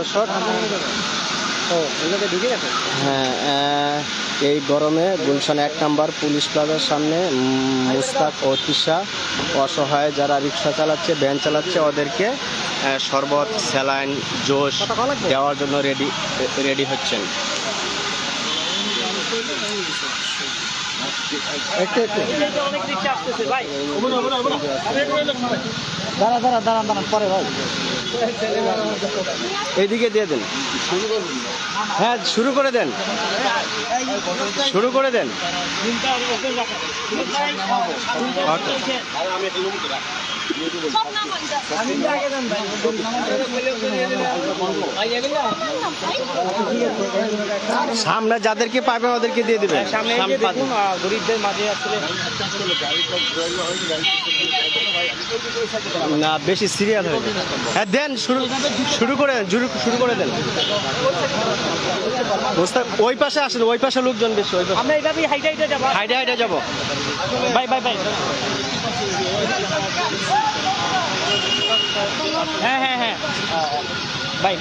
দর্শক, হ্যাঁ, এই গরমে গুলশান 1 নম্বর পুলিশ প্লাজার সামনে মুস্তাক ও তিশা অসহায় যারা রিক্সা চালাচ্ছে, ভ্যান চালাচ্ছে, ওদেরকে শরবত, স্যালাইন, জোশ দেওয়ার জন্য রেডি হচ্ছেন। দাঁড়ান পরে ভাই, এইদিকে দিয়ে দেন। হ্যাঁ, শুরু করে দেন। সামনে যাদেরকে পাবে ওদেরকে দিয়ে দিবেন। গরিবদের মাঝে আসলে না, বেশি সিরিয়াল হয়ে যায়। হ্যাঁ দেন, শুরু করে দেন। ওই পাশে আসেন, ওই পাশে লোকজন বেশি। ওই পাশে আমরা এইভাবেই হাইটে যাবো। বাই হ্যাঁ বাই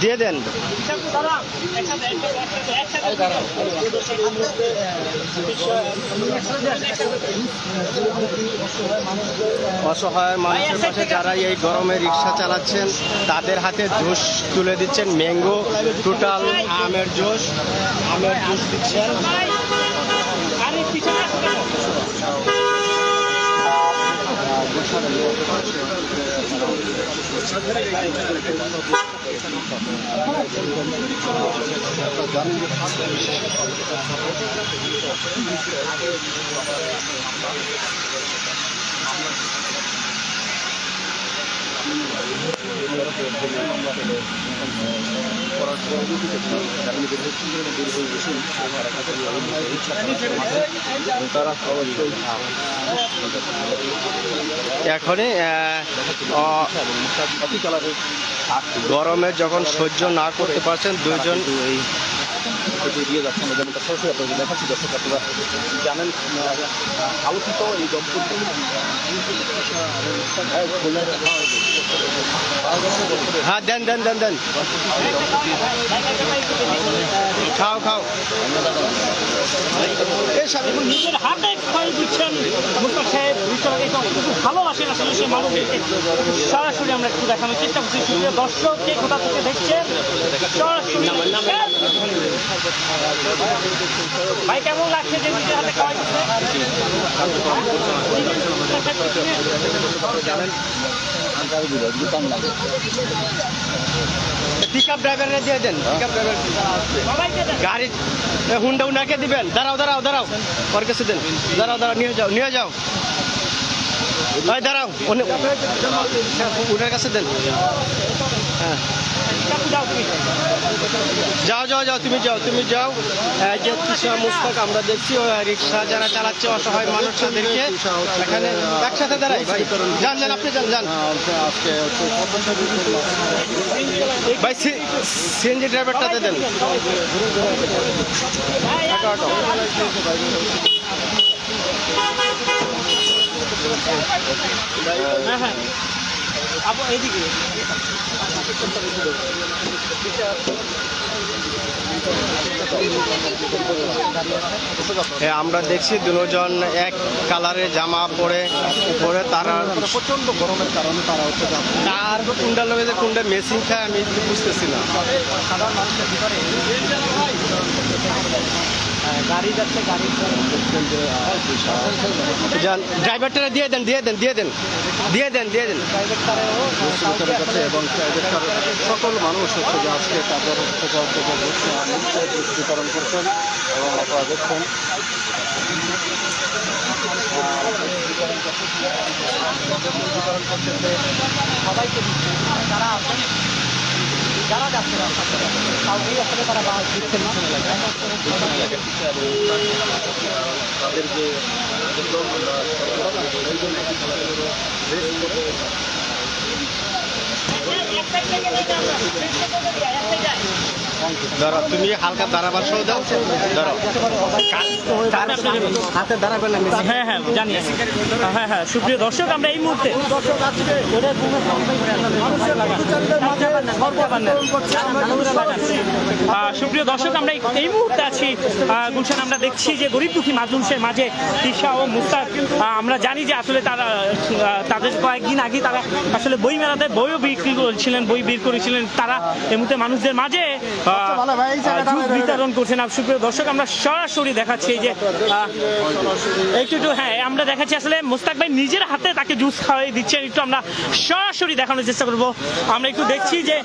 দিয়ে দেন। অসহায় মানুষের পাশে যারা এই গরমে রিক্সা চালাচ্ছেন তাদের হাতে জুস তুলে দিচ্ছেন। ম্যাঙ্গো, টোটাল আমের জুস দিচ্ছেন। এখনই গরমে যখন সহ্য না করতে পারছেন দুইজন দিয়ে যাচ্ছেন, যেমনটা সরাসরি আপনাদের দেখাচ্ছি। দর্শক, আপনারা জানেন আলোচিত এই দম্পতি হ্যাঁ দেন খাও নিজের হাতে খাই দিচ্ছেন মুস্তাক সাহেব। ভালোবাসেন আসলে সে মানুষকে। সরাসরি আমরা একটু দেখানোর চেষ্টা করছি। দর্শককে কোথা থেকে দেখছেন সরাসরি। ভাই কেমন লাগছে যে নিজের হাতে খাওয়াই দিচ্ছে? পিকআপ ড্রাইভারে দিয়ে দেন। গাড়ি হুন্ডা উনাকে দিবেন। দাঁড়াও ওর কাছে দেন। দাঁড়াও নিয়ে যাও ভাই, দাঁড়াও উনার কাছে দেন। হ্যাঁ যাও তুমি যাও। যে তিশা, মুস্তাক আমরা দেখছি রিক্সা যারা চালাচ্ছে অসহায় মানুষ তাদেরকে এখানে একসাথে দাঁড়াই। যান আপনি যান। ভাই সিএনজি ড্রাইভারটাতে দেন। হ্যাঁ এইদিকে আমরা দেখছি দুজন এক কালারের জামা পরে তারা প্রচন্ড গরমের কারণে তারা হচ্ছে আর কুন্ডার লোকে যে কুন্ডার মেশিন খায় আমি বুঝতেছি না। সাধারণ মানুষের ভিতরে গাড়ি যাচ্ছে, ড্রাইভারটা দিয়ে দেন। এবং সকল মানুষ হচ্ছে যে আজকে তাদের বিতরণ করছেন এবং আপনারা দেখছেন সবাইকে দিচ্ছে যারা আছেন। যারা যাচ্ছে কাউকেই আসলে তারা বাস দিচ্ছেন না। তাদের যে ধরো তুমি হালকা দাঁড়াবার সহ দাও, ধরো হাতে দাঁড়াবেন না। হ্যাঁ হ্যাঁ জানি, হ্যাঁ হ্যাঁ সুপ্রিয় দর্শক আমরা এই মুহূর্তে সুপ্রিয় দর্শক আমরা এই মুহূর্তে আছি গুলশান। আমরা দেখছি যে গরিব দুঃখী মানুষের মাঝে তিশা ও মুস্তাক, আমরা জানি যে আসলে তারা তাদের কয়েকদিন আগে তারা আসলে বই মেলাতে বইও বিক্রি করেছিলেন, বই বের করেছিলেন। তারা এই মুহূর্তে মানুষদের মাঝে জুস বিতরণ করছেন। সুপ্রিয় দর্শক আমরা সরাসরি দেখাচ্ছি যে একটু হ্যাঁ আমরা দেখাচ্ছি আসলে মুস্তাক ভাই নিজের হাতে তাকে জুস খাওয়াই দিচ্ছেন। একটু আমরা সরাসরি দেখানোর চেষ্টা করব। আমরা একটু দেখছি যে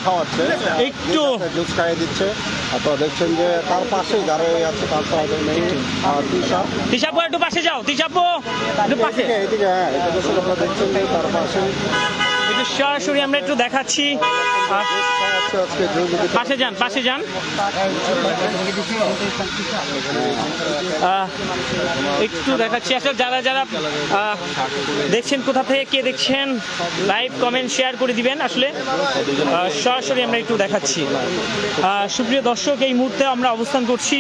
খাওয়াচ্ছে, একটু জুস খাইয়ে দিচ্ছে। আপনারা দেখছেন যে তার পাশেই দাঁড়িয়ে আছে তার সাথে তিশা। তিশাপু একটু পাশে যাও, তিশাপু একটু পাশে, এইদিকে হ্যাঁ, এটা দর্শক আপনারা দেখছেন যে তার পাশে একটু সরাসরি আমরা একটু দেখাচ্ছি। আজকে জুস পাশে যান, পাশে যান। একটু দেখাচ্ছি আসলে যারা যারা দেখছেন, কোথা থেকে কে দেখছেন, লাইভ কমেন্ট শেয়ার করে দিবেন। আসলে সরাসরি আমরা একটু দেখাচ্ছি। সুপ্রিয় দর্শক এই মুহূর্তে আমরা অবস্থান করছি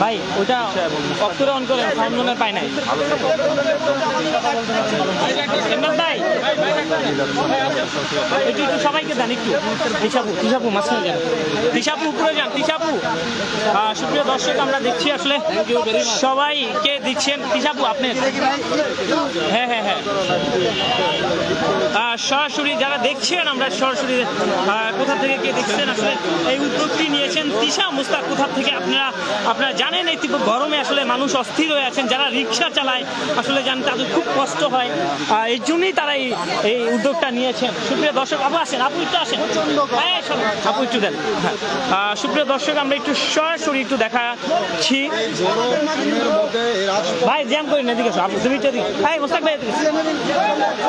ভাই ওটা অক্ষরে অন করেন, সাউন্ড মনে পায় নাই। ইমরান ভাই একটু একটু সবাইকে দেন, একটু তিশাপু তিশাপু মাঝখানে যান, তিশাপু উপরে যান, তিশাপু। সুপ্রিয় দর্শক আমরা দেখছি আসলে সবাইকে দিচ্ছেন। তিশাপু আপনি হ্যাঁ হ্যাঁ হ্যাঁ সরাসরি যারা দেখছেন আমরা সরাসরি কোথা থেকে কে দেখছেন আসলে এই উদ্যোগটি নিয়েছেন তিশা মুস্তাক। কোথা থেকে আপনারা জানেন এই তীব্র গরমে আসলে মানুষ অস্থির হয়ে আছেন, যারা রিক্সা চালায় আসলে জানেন তাদের খুব কষ্ট হয়, এই জন্যই তারা এই উদ্যোগটা নিয়েছেন। সুপ্রিয় দর্শক আপু আসেন, আপু একটু আসেন, আপু একটু দেন। হ্যাঁ সুপ্রিয় দর্শক আমরা একটু সরাসরি একটু দেখাচ্ছি। ভাই জ্যাম করি না, এদিকে আপু তুমি একটু ভাই মুস্তাক ভাই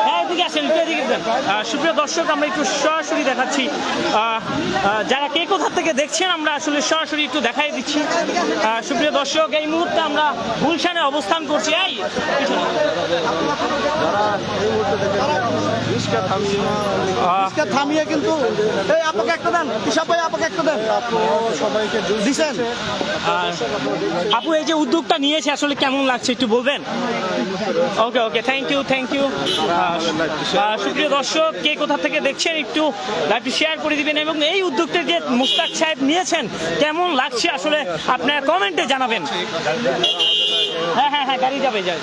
হ্যাঁ এদিকে আসেন, একটু এদিকে দেন। সুপ্রিয় দর্শক আমরা একটু সরাসরি দেখাচ্ছি। যারা কে কোথা থেকে দেখছেন আমরা আসলে সরাসরি একটু দেখাই দিচ্ছি। সুপ্রিয় দর্শক এই মুহূর্তে আমরা গুলশানে অবস্থান করছি। এই থামিয়ে কিন্তু এই আপনাকে একটা দেন, তিশা ভাই আপনাকে একটা দেন, সবাইকে জুস দিচ্ছেন। আপু এই যে উদ্যোগটা নিয়েছে আসলে কেমন লাগছে একটু বলবেন? Okay okay thank you thank you. সুপ্রিয় দর্শক কে কোথা থেকে দেখছেন একটু লাইভটি শেয়ার করে দিবেন এবং এই উদ্যোগটা যে মুস্তাক সাহেব নিয়েছেন কেমন লাগছে আসলে আপনারা কমেন্টে জানাবেন। হ্যাঁ হ্যাঁ হ্যাঁ গাড়ি যাবে যায়,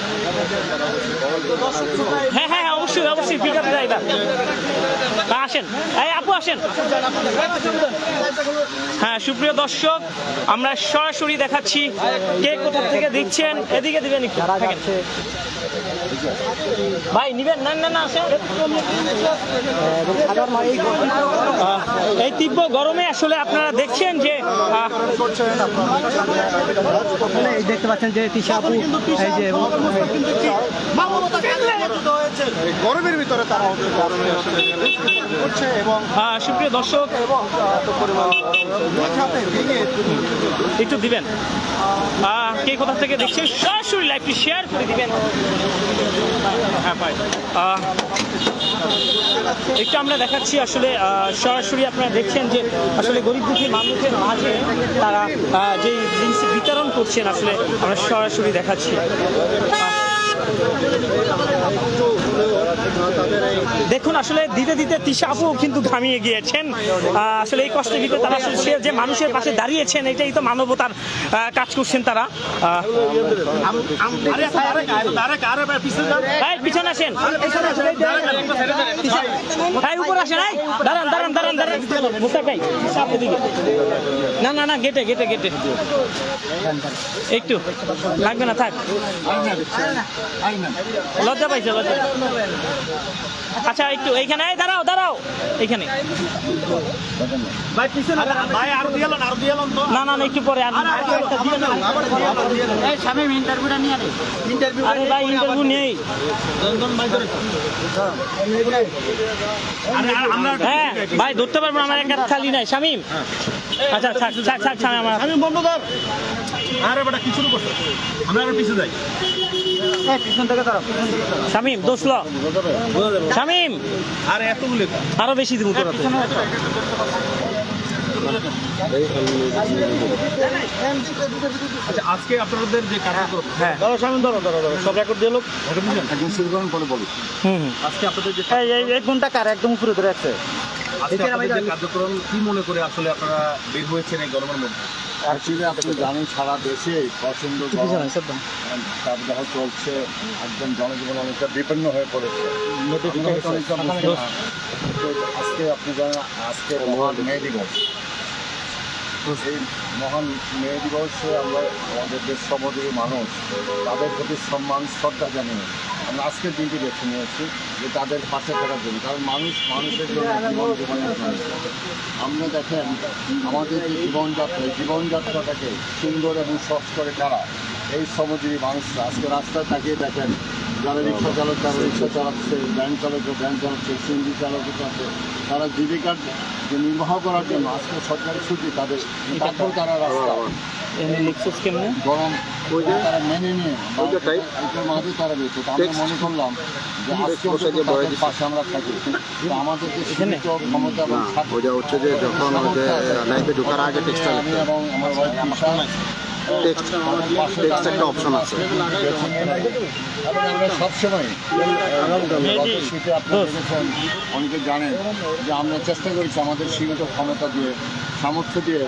হ্যাঁ হ্যাঁ অবশ্যই অবশ্যই পিক আপে যাইবা। আসেন এই আপু আসেন। হ্যাঁ সুপ্রিয় দর্শক আমরা সরাসরি দেখাচ্ছি কে কোথা থেকে দেখছেন, এদিকে দিবেন একটু ভাই নিবেন না না না আসেন। এই তীব্র গরমে আসলে আপনারা দেখছেন যে দেখতে পাচ্ছেন যে তিশা আপু এই যে গরমের ভিতরে তারা করছে এবং সুপ্রিয় দর্শক একটু দিবেন কে কোথা থেকে দেখছেন সরাসরি লাইভটি শেয়ার করে দিবেন। হ্যাঁ ভাই একটু আমরা দেখাচ্ছি আসলে সরাসরি আপনারা দেখছেন যে আসলে গরিব দুঃখী মানুষের মাঝে তারা যে জিনিস বিতরণ করছেন আসলে আমরা সরাসরি দেখাচ্ছি। দেখুন আসলে দিতে দিতে তিশা আপু কিন্তু ঘামিয়ে গিয়েছেন। আসলে এই কষ্টের ভিতরে তারা যে মানুষের পাশে দাঁড়িয়েছেন এটাই তো মানবতার কাজ করছেন তারা। পিছনে আসেন, উপরে আসেন, দাঁড়ান দাঁড়ান দাঁড়ান দাঁড়ান মুস্তাক ভাই না না না গেটে গেটে গেটে একটু লাগবে না থাক, লজ্জা পাইছে লজ্জা। আচ্ছা একটু একটু এইখানে দাঁড়াও দাঁড়াও এইখানে ভাই আরো দিয়ে এলাম তো না না না একটু পরে আরে ভাই ইন্টারভিউ নেই হ্যাঁ ভাই ধরতে পারবো না, আমার একটা খালি নাই শামিম আচ্ছা থাক থাক থাক শামিম আমার আমি বন্ধ কর আরে বেটা কি শুরু করছো আমরা আরো পিছু যাই শামিম দোসল শামিম আরে এতগুলো আরো বেশি দিব তোরা তো। আচ্ছা আজকে আপনাদের যে কার্যক্রম হ্যাঁ সব রেকর্ড দিয়ে লোক একদম শুরু করেন পরে বলি। হুম হুম আজকে আপনাদের যে এই ফোনটা কার একদম উপরে ধরে আছে আজকে আপনাদের যে কার্যক্রম কি মনে করে আসলে আপনারা বের হয়েছেন এই গরমের মধ্যে? অ্যাকচুয়ালি আপনি জানেন সারা দেশে প্রচণ্ড তাপদাহ চলছে, একদম জনজীবন অনেকটা বিপন্ন হয়ে পড়েছে। আমরা হয়তো অনেকটা বুঝতে না। তো আজকে আপনি জানেন আজকে মহান মে দিবস। তো সেই মহান মে দিবসে আমরা আমাদের দেশ শ্রমজীবী মানুষ তাদের প্রতি সম্মান শ্রদ্ধা জানিয়ে আমরা আজকের দিনটি বেছে নিয়েছি যে তাদের পাশে থাকার জন্য, কারণ মানুষ মানুষের জন্য জীবনের জন্য। আমরা দেখেন আমাদের যে জীবনযাত্রাটাকে সুন্দর এবং সহজ করে তারা এই শ্রমজীবী মানুষরা আজকে রাস্তায় তাকিয়ে দেখেন, যারা রিক্সা চালক তারা রিক্সা চালাচ্ছে, ভ্যান চালকরা ভ্যান চালাচ্ছে, সিএনজি চালকও চালাচ্ছে, তারা জীবিকার যে নির্বাহ করার জন্য আজকে সরকারি ছুটি তাদের, তারপর তারা রাস্তা গরম তারা মেনে নিয়ে এটার মাঝে তারা রয়েছে। তো আমরা মনে করলাম যে আজকে তাদের পাশে আমরা থাকি। তো আমাদের যে সীমিত ক্ষমতা এবং হচ্ছে যে যখন লাইফে ঢোকার আগে আমি এবং আমার একটা অপশন আছে এবং আমরা সবসময় শীতে আপনারা দেখেছেন, অনেকে জানেন যে আমরা চেষ্টা করেছি আমাদের সীমিত ক্ষমতা দিয়ে সামর্থ্য দিয়ে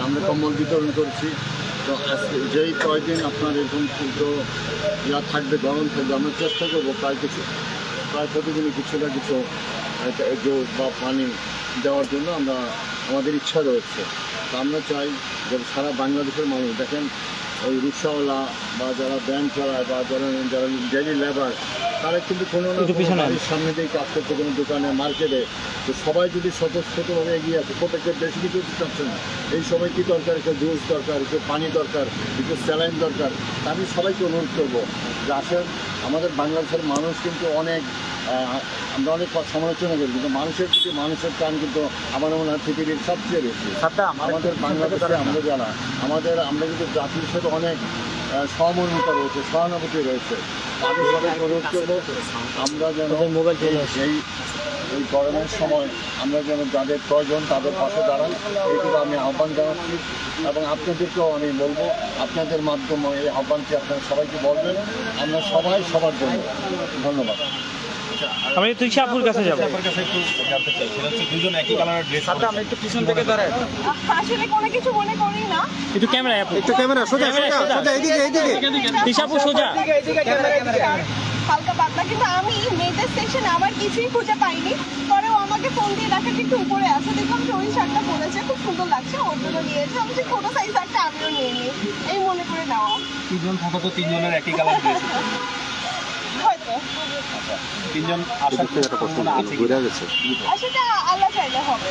আমরা কম্বল বিতরণ করছি। তো আজকে যেই কয়দিন আপনার এরকম ক্ষুদ্র থাকবে, গরম থাকবে, আমরা চেষ্টা করবো প্রায় প্রতিদিনই কিছু না কিছু জোর বা পানি দেওয়ার জন্য আমাদের ইচ্ছা রয়েছে। তো আমরা চাই যে সারা বাংলাদেশের মানুষ দেখেন, ওই রিক্সাওয়ালা বা যারা ব্যাংক চালায় বা যারা ডেইলি লেবার, তারা কিন্তু কোনো না বাড়ির সামনে দিয়ে কাজ করছে, কোনো দোকানে মার্কেটে। তো সবাই যদি স্বতঃস্ফূর্তভাবে এগিয়ে আসে, প্রত্যেকের বেশি কিছু চাচ্ছে না, এই সময় কী দরকার, একটু জুস দরকার, একটু পানি দরকার, একটু স্যালাইন দরকার। আমি সবাইকে অনুরোধ করবো যে আসেন, আমাদের বাংলাদেশের মানুষ কিন্তু অনেক আমরা অনেক সমালোচনা করি, কিন্তু মানুষের টান কিন্তু আমার মনে হয় পৃথিবীর সবচেয়ে বেশি। আমাদের বাংলাদেশে আমরা কিন্তু জাতির সাথে অনেক সহমর্মিতা রয়েছে, সহানুভূতি রয়েছে। আমি সবাই অনুরোধ করবো আমরা যেন এই গরমের সময় আমরা যেন যাদের প্রয়োজন তাদের পাশে দাঁড়ান, এইটুকু আমি আহ্বান জানাচ্ছি। এবং আপনাদেরকেও আমি বলবো, আপনাদের মাধ্যমে এই আহ্বানটি আপনারা সবাইকে বলবেন। আমরা সবাই সবার জন্য। ধন্যবাদ। আমি তুষাপুর কাছে যাবো। আপনার কাছে একটু জানতে চাই, সেটা হচ্ছে দুজন একই কালারের ড্রেস। আমি একটু পিছন থেকে দাঁড়াই, আসলে কোনো কিছু মনে করি না। একটু ক্যামেরা সোজা তুষাপুর সোজা হালকা পাতলা, কিন্তু আমি মেয়েদের সেকশনে আমার কিছুই খুঁজে পাইনি। পরেও আমাকে ফোন দিয়ে দেখাচ্ছে একটু উপরে আছে, দেখলাম যে ওই শার্টটা পরেছে, খুব সুন্দর লাগছে, ওর জন্য নিয়েছে। আমি যে ছোটো সাইজ শার্টটা আমিও নিয়ে নিই, এই মনে করে নেওয়া। তিনজন থাকা তো তিনজনের একই কালার ড্রেস, হয়তো তিনজন সেটা আল্লাহ চাইলে হবে।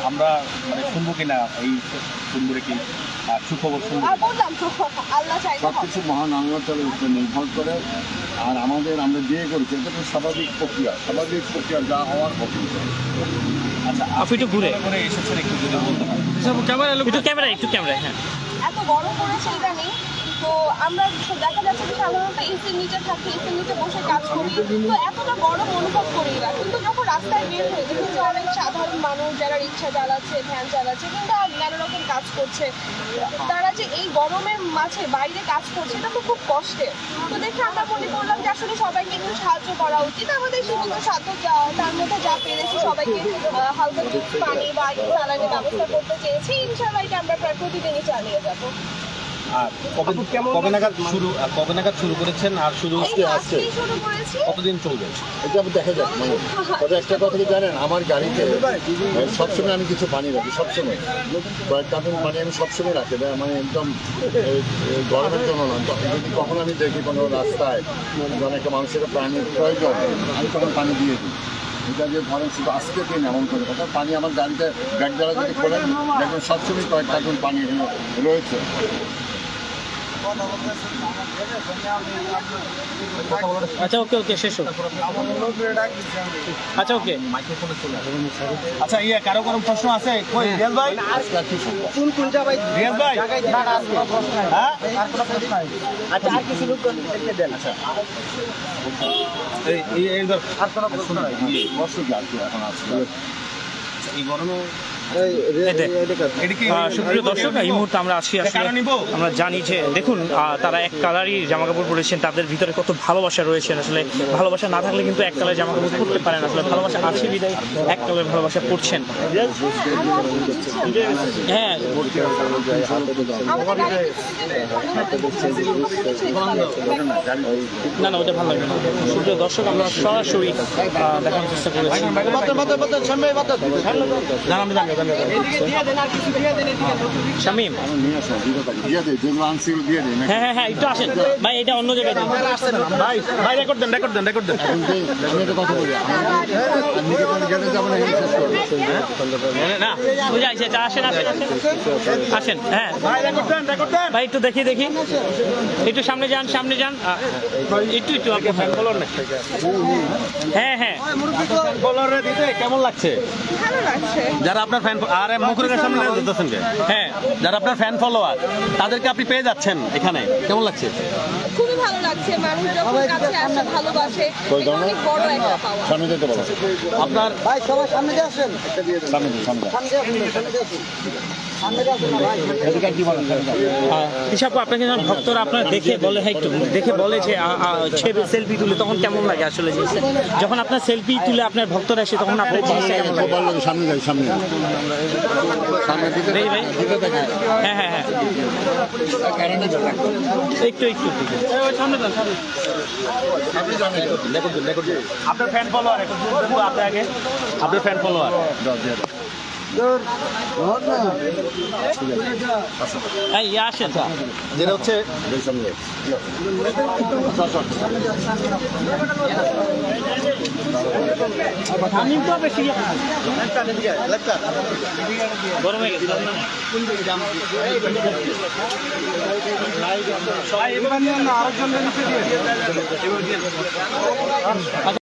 আমরা মানে শুনবো কিনা এই সুন্দরে কি সুখবর শুনবো? আর বললাম তো, আল্লাহ চাইলে সব হবে। কিছু মহান আল্লাহ তাআলার উপরে নির্ভর করে। আর আমরা বিয়ে করেছি, এটা তো স্বাভাবিক প্রক্রিয়া, যা হওয়ার হবে। আচ্ছা আপনি একটু ঘুরে করে এসেছেন, একটু যদি বলতে পারেন। একটু ক্যামেরা হ্যাঁ। এত গরম পড়েছে ইদানিং, তো আমরা দেখা যাচ্ছে যে সাধারণত এসির নিচে থাকি, এসির নিচে বসে কাজ করি, তো এতটা গরম অনুভব করি না। কিন্তু যখন রাস্তায় বের হয়ে দেখি যে অনেক সাধারণ মানুষ যারা রিক্সা চালাচ্ছে, ভ্যান চালাচ্ছে, কিংবা নানা রকম কাজ করছে, তারা যে এই গরমের মাঝে বাইরে কাজ করছে, এটা তো খুব কষ্টের। তো দেখে আমরা মনে করলাম যে আসলে সবাইকে একটু সাহায্য করা উচিত। আমাদের সীমিত সাধ্য তার মধ্যে যা পেরেছি সবাইকে হালকা পানি বা স্যালাইনের ব্যবস্থা করতে চেয়েছি। ইনশাআল্লাহ এটা আমরা প্রায় প্রতিদিনই চালিয়ে যাবো। আর কবে নাগাদ শুরু করেছেন? আর শুরু আজকেই শুরু করেছি। কতদিন চলবে? এটা আমি দেখা যাক। তবে একটা কথা কি জানেন, আমার গাড়িতে সবসময় আমি কিছু পানি রাখি, সবসময় কয়েক কার্টন পানি আমি সবসময় রাখি, মানে একদম গরমের জন্য না। যদি কখন আমি দেখি কোনো রাস্তায় অনেক মানুষের পানির প্রয়োজন, আমি তখন পানি দিয়ে দিই। এটা যে ধরেন শুধু আজকে দিন এমন করে কথা, পানি আমার গাড়িতে ব্যাগ দ্বারা যদি খোলেন দেখবেন সবসময় কয়েক কার্টুন পানি এখানে রয়েছে। আচ্ছা ওকে ওকে শেষ হোক। আচ্ছা ওকে আচ্ছা কারো কোনো প্রশ্ন আছে? কই রিয়াজ ভাই? রিয়াজ ভাই হ্যাঁ আচ্ছা আর কিছু লোক দেন। আচ্ছা এই আর কোনো প্রশ্ন নাই? অসুবিধা আর কি এখন আছে। এই গরমে সুপ্রিয় দর্শক, এই মুহূর্তে আমরা আছি আসলে আমরা জানি যে দেখুন তারা এক কালারই জামা কাপড় পরেছেন, তাদের ভিতরে কত ভালোবাসা রয়েছে। আসলে ভালোবাসা না থাকলে কিন্তু এক কালার জামা কাপড় পরতে পারেন, আসলে ভালোবাসা আছে বিদায় এক কালার ভালোবাসা পড়ছেন। হ্যাঁ না না ওটা ভালো লাগবে না। সুপ্রিয় দর্শক, আমরা সরাসরি দেখানোর চেষ্টা করেছি। শামীম যেগুলো আনছি দিয়ে দিই হ্যাঁ হ্যাঁ হ্যাঁ একটু আসেন ভাই, এটা অন্য জায়গায় দিন। ভাই ভাই রেকর্ড দেন রেকর্ড দেন রেকর্ড দেন। এখন আমি একটা কথা বলি, আমি গেটে যাবো না, এখানে শেষ করবো। না বুঝে আসছে, আসেন আসেন আসেন। হ্যাঁ ভাই রেকর্ড দেন রেকর্ড দেন। ভাই একটু দেখি দেখি, একটু সামনে যান সামনে যান, একটু একটু আপনার ফ্যান ফলোয়ার না। হ্যাঁ হ্যাঁ ফলোয়ারে দিতে কেমন লাগছে? ভালো লাগছে। যারা আপনার ফ্যান আর মুখের সামনে দিতেছেন কে? হ্যাঁ যারা আপনার ফ্যান ফলোয়ার তাদেরকে আপনি পেয়ে যাচ্ছেন এখানে, কেমন লাগছে? খুবই ভালো লাগছে, মানুষ যখন কাছে আসে ভালোবাসে, এটা অনেক বড় একটা পাওয়া। সামনে যেতে বলো, আপনার সামনে দিয়ে এদিকে কি বলেন? হিসাব আপনাকে যখন ভক্তরা আপনার দেখে বলে, হ্যাঁ একটু দেখে বলে যে সেলফি তুলে, তখন কেমন লাগে আসলে? যে যখন আপনার সেলফি তুলে আপনার ভক্তরা আসে তখন আপনার জিনিসটা কেমন লাগে? বললো সামনে যাই, সামনে সামনে দিতে দেখি ভাই। দিতে দেখে হ্যাঁ হ্যাঁ হ্যাঁ একটু একটু আপনার ফ্যান ফলোয়ার আপনার আগে আপনার ফ্যান ফলোয়ার এই আসেন। যেটা হচ্ছে গরম হয়ে গেছে।